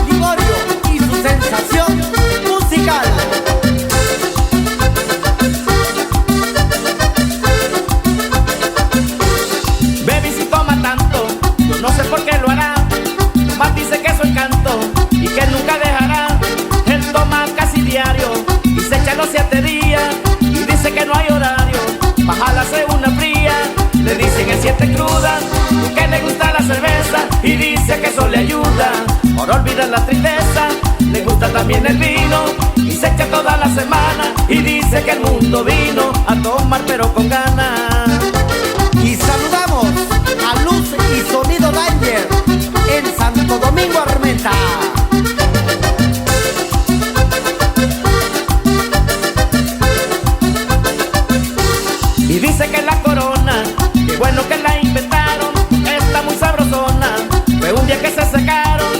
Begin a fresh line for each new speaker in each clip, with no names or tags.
Liborio y su sensación musical.
Baby, si toma tanto, yo no sé por qué lo hará. Más dice que soy canto y que nunca dejará. Él toma casi diario y se echa los 7 días. Y dice que no hay horario, bajarse una fría. Le dicen el 7 cruda, que le gusta la cerveza. Y dice que eso le ayuda por olvidar la tristeza. Le gusta también el vino y se echa toda la semana. Y dice que el mundo vino a tomar pero con ganas.
Y saludamos a Luz y Sonido Danger en Santo Domingo Armenta.
Y dice que la corona, qué bueno que la inventaron, está muy sabrosona. Fue un día que se secaron,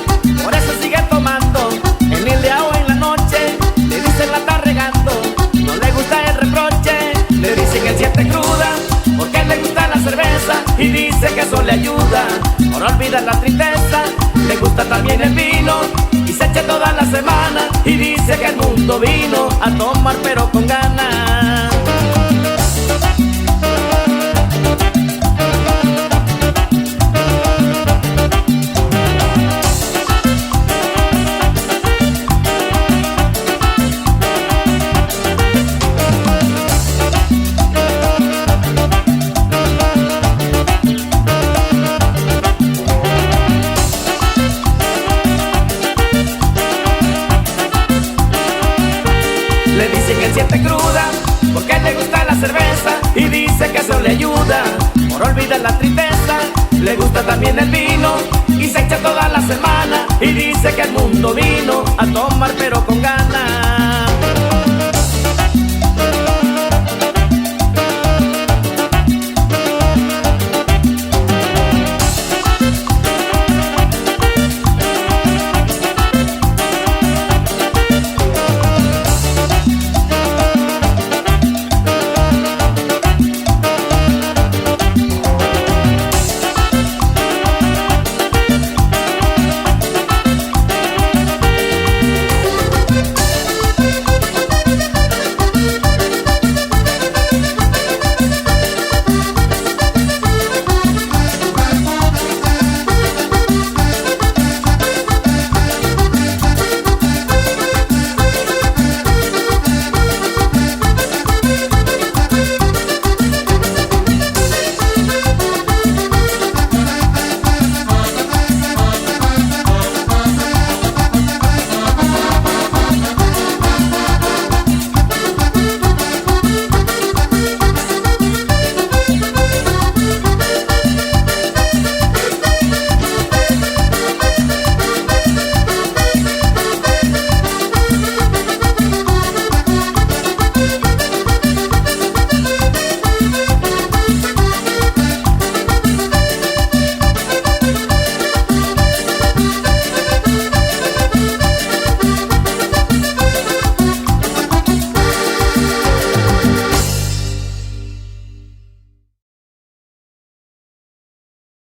por eso sigue tomando. En el día o en la noche, le dicen la está regando. No le gusta el reproche, le dicen el 7 cruda, porque le gusta la cerveza. Y dice que eso le ayuda por olvidar la tristeza. Le gusta también el vino y se echa toda la semana. Y dice que el mundo vino a tomar pero con ganas. Le dicen el 7 cruda, porque le gusta la cerveza. Y dice que eso le ayuda por olvidar la tristeza. Le gusta también el vino y se echa toda la semana. Y dice que el mundo vino a tomar pero con ganas.